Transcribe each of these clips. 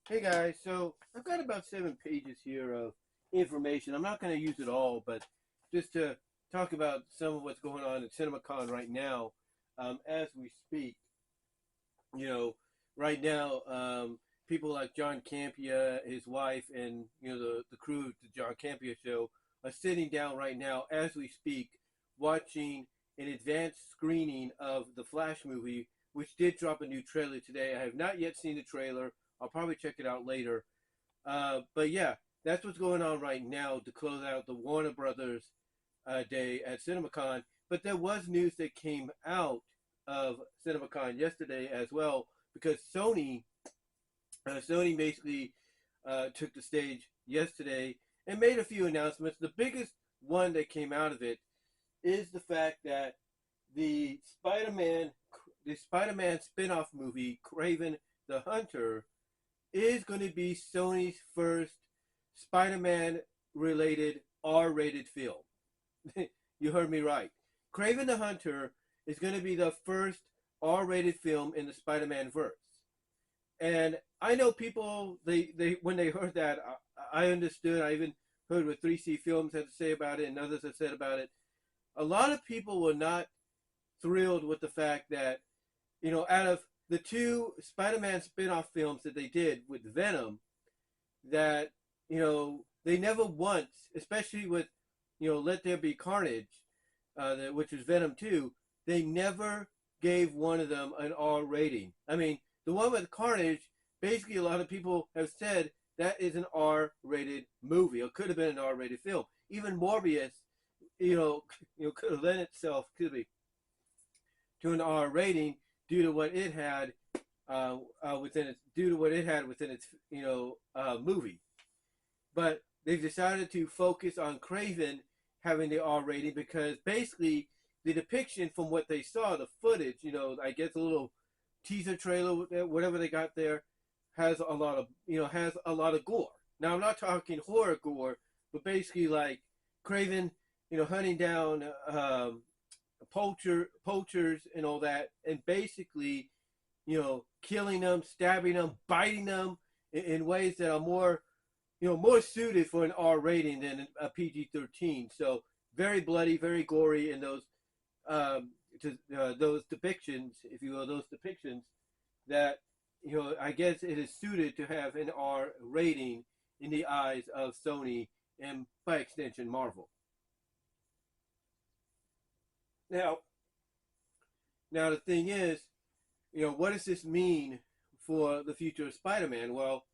Hey guys, so I've got about 7 pages here of information. I'm not going to use it all, but just to talk about some of what's going on at CinemaCon right now, as we speak. You know, right now, people like John Campea, his wife, and the crew of the John Campea show are sitting down right now as we speak, watching an advanced screening of the Flash movie, which did drop a new trailer today. I have not yet seen the trailer. I'll probably check it out later. But yeah, that's what's going on right now to close out the Warner Brothers day at CinemaCon. But there was news that came out of CinemaCon yesterday as well, because Sony basically took the stage yesterday and made a few announcements. The biggest one that came out of it is the fact that the Spider-Man the Spider-Man spin-off movie, Kraven the Hunter, is going to be Sony's first Spider-Man related R-rated film. You heard me right. Kraven the Hunter is going to be the first R-rated film in the Spider-Man verse. And I know people, they when they heard that, I understood. I even heard what 3C Films had to say about it and others have said about it. A lot of people were not thrilled with the fact that, out of the two Spider-Man spin-off films that they did with Venom, that, they never once, especially with, Let There Be Carnage, which was Venom 2, they never gave one of them an R rating. I mean, the one with Carnage, basically a lot of people have said that is an R-rated movie, or could have been an R-rated film. Even Morbius, could have lent itself, to an R rating due to what it had within its movie. But they've decided to focus on Craven having the R rating because basically the depiction from what they saw, the footage, I guess a little teaser trailer, whatever they got there, has a lot of gore. Now I'm not talking horror gore, but basically like Craven, hunting down poachers and all that, and basically, killing them, stabbing them, biting them in ways that are more suited for an R rating than a PG-13. So very bloody, very gory in those depictions, if you will, those depictions that I guess it is suited to have an R rating in the eyes of Sony and by extension Marvel. Now, now the thing is, what does this mean for the future of Spider-Man? Well,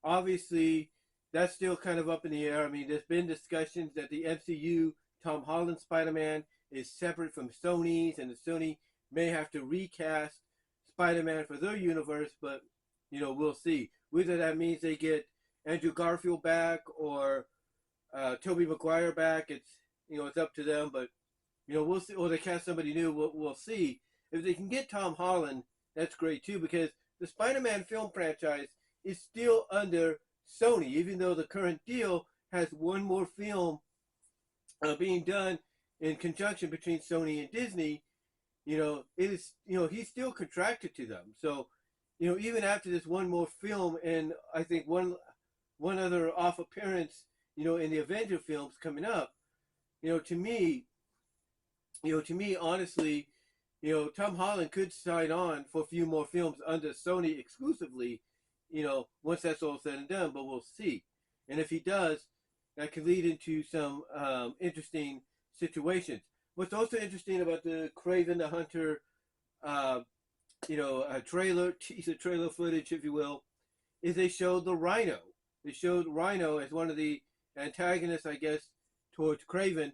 obviously, that's still kind of up in the air. I mean, there's been discussions that the MCU Tom Holland Spider-Man is separate from Sony's, and the Sony may have to recast Spider-Man for their universe, but we'll see. Whether that means they get Andrew Garfield back or Tobey Maguire back, it's up to them. But we'll see. Or they cast somebody new. We'll see. If they can get Tom Holland, that's great too, because the Spider-Man film franchise is still under Sony, even though the current deal has one more film being done in conjunction between Sony and Disney. It is, he's still contracted to them. So, even after this one more film, and I think one other off appearance, in the Avenger films coming up, to me, honestly, Tom Holland could sign on for a few more films under Sony exclusively, once that's all said and done, but we'll see. And if he does, that could lead into some interesting situations. What's also interesting about the Kraven the Hunter, teaser trailer footage, if you will, is they showed the Rhino. They showed Rhino as one of the antagonists, I guess, towards Kraven,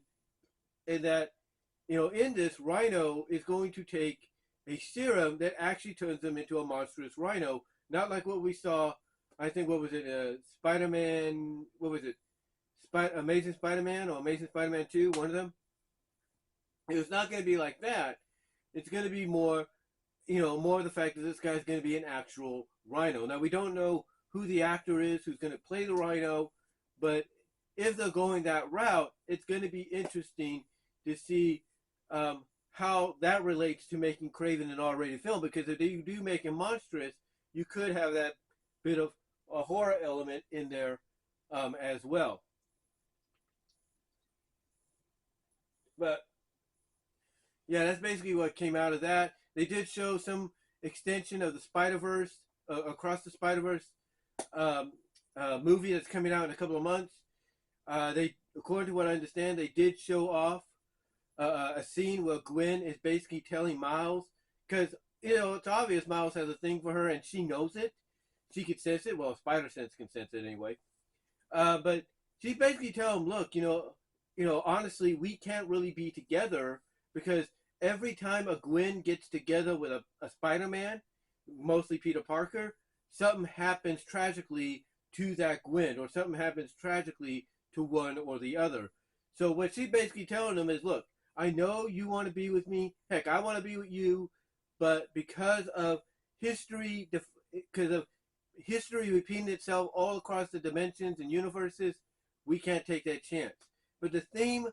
and that, in this, Rhino is going to take a serum that actually turns them into a monstrous rhino, not like what we saw. I think what was it, Spider-Man? What was it? Amazing Spider-Man or Amazing Spider-Man 2? One of them. It's not going to be like that. It's going to be more, more the fact that this guy's going to be an actual rhino. Now we don't know who the actor is who's going to play the rhino, but if they're going that route, it's going to be interesting to see how that relates to making Craven an R-rated film. Because if you do make him monstrous, you could have that bit of a horror element in there as well. But yeah, that's basically what came out of that. They did show some extension of the Spider-Verse, across the Spider-Verse um, movie that's coming out in a couple of months. They, according to what I understand, they did show off a scene where Gwen is basically telling Miles, because it's obvious Miles has a thing for her and she knows it. She can sense it. Well, Spider Sense can sense it anyway. But she's basically telling him, look, honestly, we can't really be together because every time a Gwen gets together with a Spider-Man, mostly Peter Parker, something happens tragically to that Gwen, or something happens tragically to one or the other. So what she's basically telling him is, look, I know you want to be with me. Heck, I want to be with you, but because of history, because of history repeating itself all across the dimensions and universes, we can't take that chance. But the theme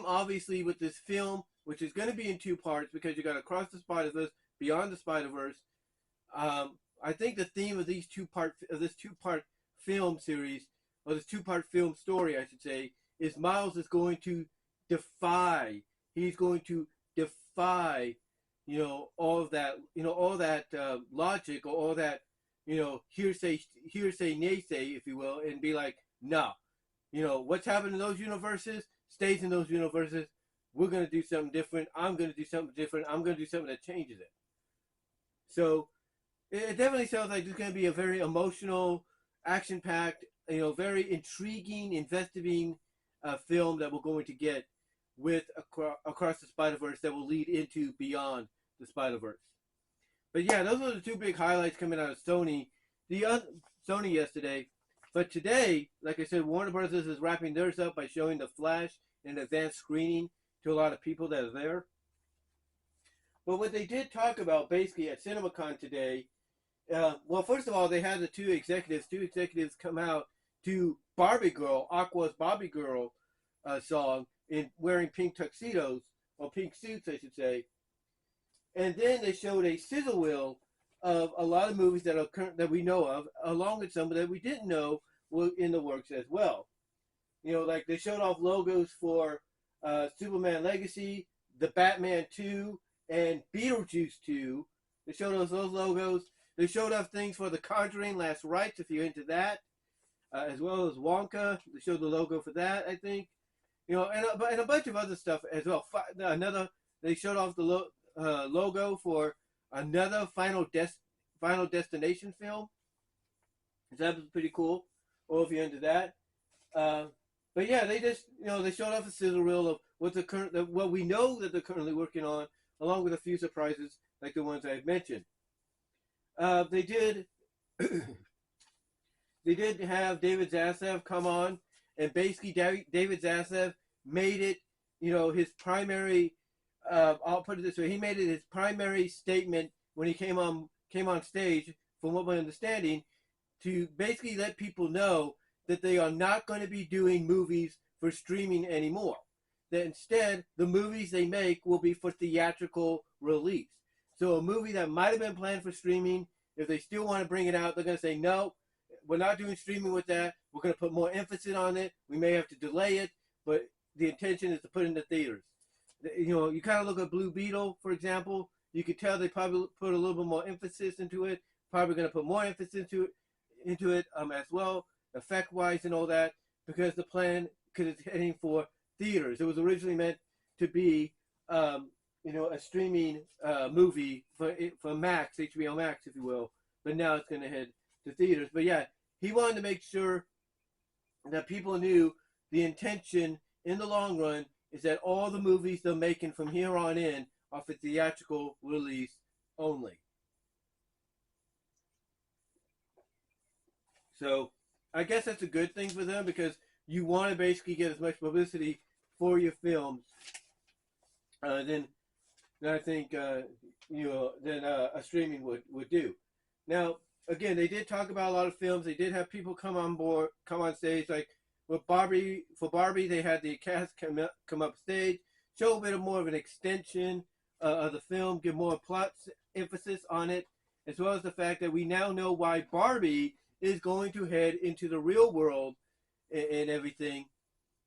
obviously with this film, which is going to be in two parts because you got Across the Spider-Verse, Beyond the Spider-Verse. I think the theme of this two-part film series, or this two-part film story, I should say, is Miles is going to defy. He's going to defy, all of that, all that logic, or all that, hearsay, naysay, if you will, and be like, no, what's happened in those universes stays in those universes. We're going to do something different. I'm going to do something different. I'm going to do something that changes it. So it definitely sounds like it's going to be a very emotional, action-packed, very intriguing, investigating film that we're going to get with Across the Spider-Verse that will lead into Beyond the Spider-Verse. But yeah, those are the two big highlights coming out of Sony yesterday. But today, like I said, Warner Brothers is wrapping theirs up by showing The Flash in advanced screening to a lot of people that are there. But what they did talk about basically at CinemaCon today, well, first of all, they had the two executives come out to Barbie Girl, Aqua's Barbie Girl song, in wearing pink tuxedos, or pink suits, I should say. And then they showed a sizzle reel of a lot of movies that are that we know of, along with some that we didn't know were in the works as well. Like they showed off logos for Superman Legacy, The Batman 2, and Beetlejuice 2. They showed us those logos. They showed off things for The Conjuring Last Rites, if you're into that, as well as Wonka. They showed the logo for that, I think. And a bunch of other stuff as well. They showed off the logo for another Final Destination film. So that was pretty cool. Or if you're into that. But yeah, they just, they showed off a sizzle reel of what we know that they're currently working on, along with a few surprises like the ones I've mentioned. They did have David Zaslav come on, and basically David Zaslav made it, his primary. I'll put it this way: he made it his primary statement when he came on stage, from what my understanding, to basically let people know that they are not going to be doing movies for streaming anymore. That instead, the movies they make will be for theatrical release. So a movie that might have been planned for streaming, if they still want to bring it out, they're going to say, no, we're not doing streaming with that. We're going to put more emphasis on it. We may have to delay it, but the intention is to put it in the theaters. You kind of look at Blue Beetle, for example. You could tell they probably put a little bit more emphasis into it. Probably going to put more emphasis into it as well, effect-wise and all that, because it's heading for theaters. It was originally meant to be, a streaming movie for Max, HBO Max, if you will. But now it's going to head to theaters. But yeah, he wanted to make sure that people knew the intention in the long run is that all the movies they're making from here on in are for theatrical release only. So I guess that's a good thing for them, because you want to basically get as much publicity for your films than I think than a streaming would do. Now, again, they did talk about a lot of films. They did have people come on stage. Like for Barbie, they had the cast come up stage, show a bit more of an extension of the film, give more plot emphasis on it. as well as the fact that we now know why Barbie is going to head into the real world and everything,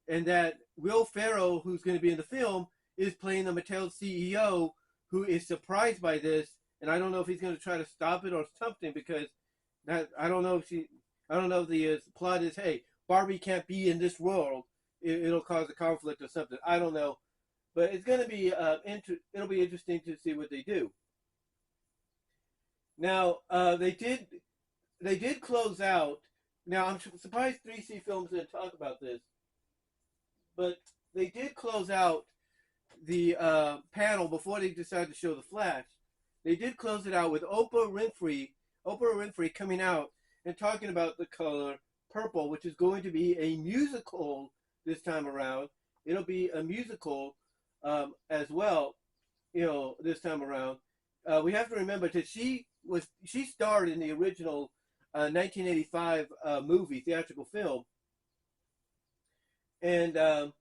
and that Will Ferrell, who's going to be in the film, is playing the Mattel CEO, who is surprised by this, and I don't know if he's going to try to stop it or something, because that I don't know if the plot is, hey, Barbie can't be in this world, it'll cause a conflict or something. I don't know, but it's going to be it'll be interesting to see what they do. Now they did close out. Now I'm surprised 3C Films didn't talk about this, but they did close out the panel before they decided to show the Flash. They did close it out with Oprah Winfrey coming out and talking about the color purple, which is going to be a musical this time around. It'll be a musical as well, this time around. We have to remember that she starred in the original 1985 movie, theatrical film, and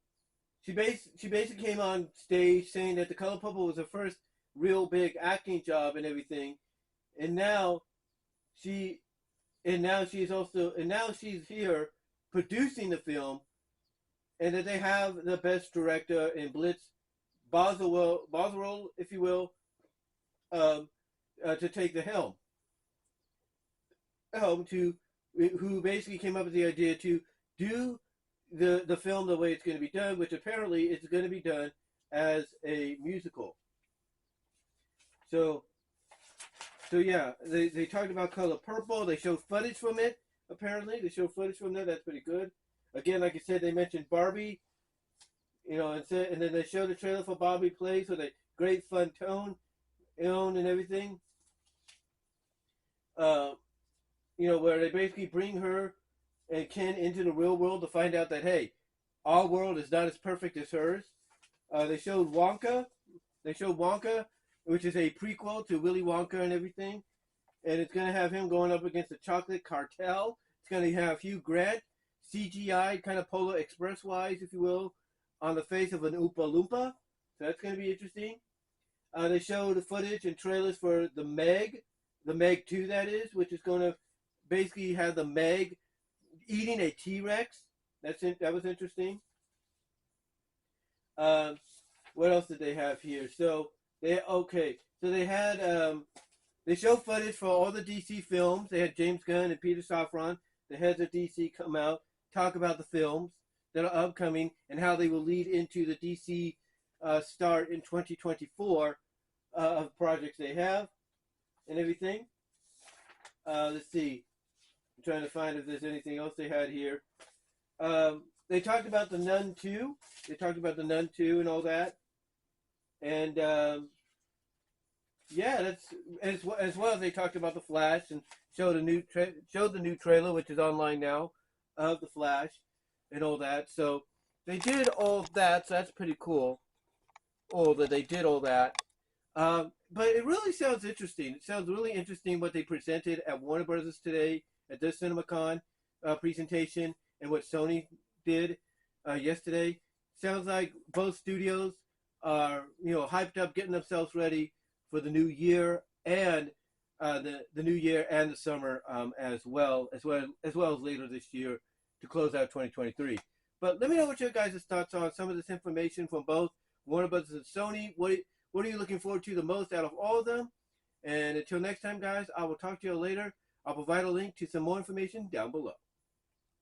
she basically came on stage saying that The Color Purple was her first real big acting job and everything, and now she's here producing the film, and that they have the best director in Blitz Boswell, if you will, to take the helm. Who basically came up with the idea to do the film the way it's going to be done, which apparently it's going to be done as a musical. So yeah, they talked about Color Purple. They showed footage from it. Apparently, they showed footage from that. That's pretty good. Again, like I said, they mentioned Barbie, and then they showed the trailer for Barbie Plays with a great fun tone, and everything. Where they basically bring her and Ken into the real world to find out that, hey, our world is not as perfect as hers. They showed Wonka. Which is a prequel to Willy Wonka and everything. And it's going to have him going up against the chocolate cartel. It's going to have Hugh Grant, CGI, kind of Polar Express-wise, if you will, on the face of an Oompa Loompa. So that's going to be interesting. They showed the footage and trailers for the Meg 2, that is, which is going to basically have the Meg eating a T-Rex. That was interesting. What else did they have here? So they had they showed footage for all the DC films. They had James Gunn and Peter Safran, the heads of DC, come out, talk about the films that are upcoming and how they will lead into the DC start in 2024 of projects they have and everything. Let's see. I'm trying to find if there's anything else they had here. They talked about the Nun 2. And all that. And that's as well as they talked about the Flash and showed the new trailer, which is online now, of the Flash and all that. So they did all of that. So that's pretty cool. That they did all that. But it really sounds interesting. It sounds really interesting what they presented at Warner Brothers today at their CinemaCon presentation, and what Sony did yesterday. Sounds like both studios are hyped up, getting themselves ready for the new year and the new year and the summer as well as later this year to close out 2023. But let me know what your guys' thoughts are on some of this information from both Warner Brothers and Sony. What are you looking forward to the most out of all of them? And until next time, guys, I will talk to you later. I'll provide a link to some more information down below.